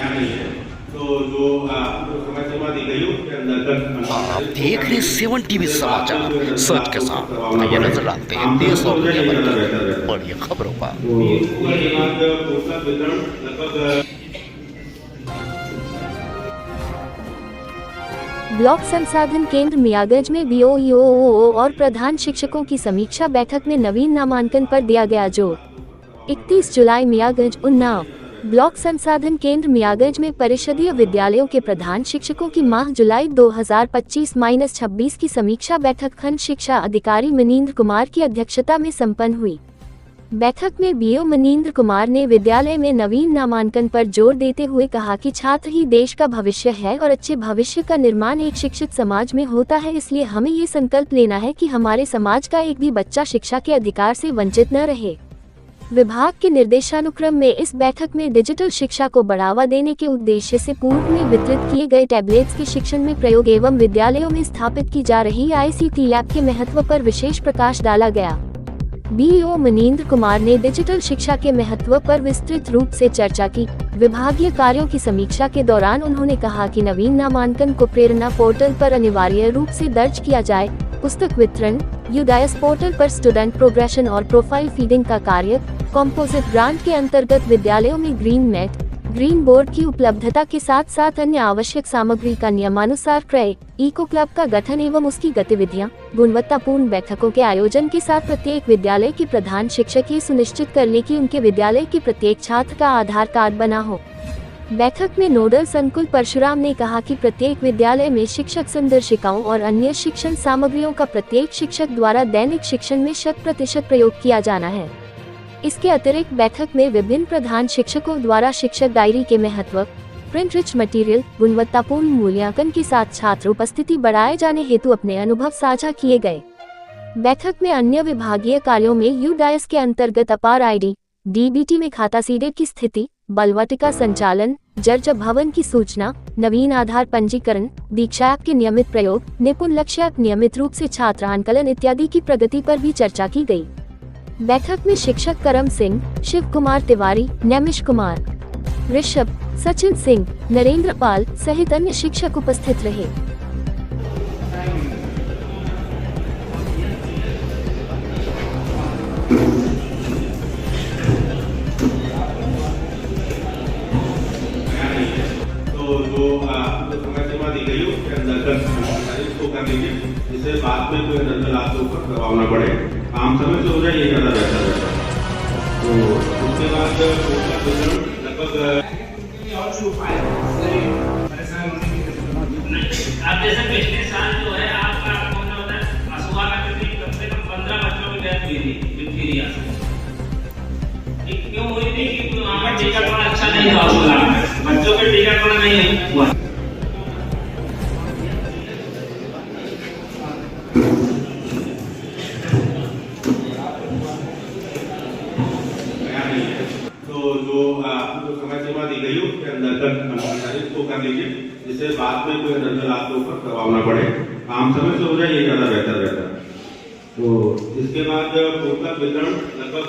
नहीं है तो जो समय सीमा दी गई उसके अंदर आप देख रहे 7 टीवी समाचार सच के साथ। आइए नजर डालते हैं देश और दुनिया भर की बड़ी खबरों पर। ब्लॉक संसाधन केंद्र मियागंज में बीओईओ और प्रधान शिक्षकों की समीक्षा बैठक में नवीन नामांकन पर दिया गया जोर। 31 जुलाई मियागंज उन्नाव। ब्लॉक संसाधन केंद्र मियागंज में परिषदीय विद्यालयों के प्रधान शिक्षकों की माह जुलाई 2025-26 की समीक्षा बैठक खंड शिक्षा अधिकारी मनींद्र कुमार की अध्यक्षता में संपन्न हुई। बैठक में बीओ मनींद्र कुमार ने विद्यालय में नवीन नामांकन पर जोर देते हुए कहा कि छात्र ही देश का भविष्य है और अच्छे भविष्य का निर्माण एक शिक्षित समाज में होता है। इसलिए हमें ये संकल्प लेना है कि हमारे समाज का एक भी बच्चा शिक्षा के अधिकार से वंचित न रहे। विभाग के निर्देशानुक्रम में इस बैठक में डिजिटल शिक्षा को बढ़ावा देने के उद्देश्य से पूर्व में वितरित किए गए टैबलेट्स के शिक्षण में प्रयोग एवं विद्यालयों में स्थापित की जा रही ICT लैब के महत्व पर विशेष प्रकाश डाला गया। बीओ मनींद्र कुमार ने डिजिटल शिक्षा के महत्व पर विस्तृत रूप से चर्चा की। विभागीय कार्यों की समीक्षा के दौरान उन्होंने कहा कि नवीन नामांकन को प्रेरणा पोर्टल पर अनिवार्य रूप से दर्ज किया जाए। पुस्तक वितरण, UDAIS पोर्टल पर स्टूडेंट प्रोग्रेशन और प्रोफाइल फीडिंग का कार्य, कॉम्पोजिट ग्रांट के अंतर्गत विद्यालयों में ग्रीन मैट, ग्रीन बोर्ड की उपलब्धता के साथ साथ अन्य आवश्यक सामग्री का नियमानुसार क्रय, इको क्लब का गठन एवं उसकी गतिविधियां, गुणवत्तापूर्ण बैठकों के आयोजन के साथ प्रत्येक विद्यालय की प्रधान शिक्षक ये सुनिश्चित कर ले कि उनके विद्यालय के प्रत्येक छात्र का आधार कार्ड बना हो। बैठक में नोडल संकुल परशुराम ने कहा कि प्रत्येक विद्यालय में शिक्षक संदर्शिकाओं और अन्य शिक्षण सामग्रियों का प्रत्येक शिक्षक द्वारा दैनिक शिक्षण में 100% प्रयोग किया जाना है। इसके अतिरिक्त बैठक में विभिन्न प्रधान शिक्षकों द्वारा शिक्षक डायरी के महत्व, प्रिंट रिच मटेरियल, गुणवत्तापूर्ण मूल्यांकन के साथ छात्र उपस्थिति बढ़ाए जाने हेतु अपने अनुभव साझा किए गए। बैठक में अन्य विभागीय कार्यों में UDAIS के अंतर्गत अपार ID, DBT में खाता सीडेड की स्थिति, बलवाटिका संचालन, जर्ज भवन की सूचना, नवीन आधार पंजीकरण, दीक्षा ऐप के नियमित प्रयोग, निपुण लक्ष्य ऐप नियमित रूप से छात्र आंकलन इत्यादि की प्रगति पर भी चर्चा की गई। बैठक में शिक्षक करम सिंह, शिव कुमार तिवारी, नैमिष कुमार, ऋषभ, सचिन सिंह, नरेंद्र पाल सहित अन्य शिक्षक उपस्थित रहे। तो जो समय सीमा दी गई उसके अंदर इसको कर लीजिए, जिससे बाद में कोई नजर आपके ऊपर दबाव न पड़े। काम समय से हो जाए ये ज़्यादा बेहतर रहता है। तो उसके बाद लगभग आप जैसे पिछले साल जो है आपका होता है असुआ का कम से कम 15 बच्चों की डेथ हुई थी डिप्थीरिया से। क्यों हुई थी कि वहाँ पर टीकाकरण अच्छा नहीं हुआ, बच्चों के टीकाकरण नहीं हुआ। तो जो समय सीमा दी गई उसके अंदर इसको कर लीजिए, जिससे बाद में कोई नजर आपके ऊपर दबाव न पड़े। काम समय से हो जाए ये ज़्यादा बेहतर रहता है। तो इसके बाद पुस्तक वितरण लगभग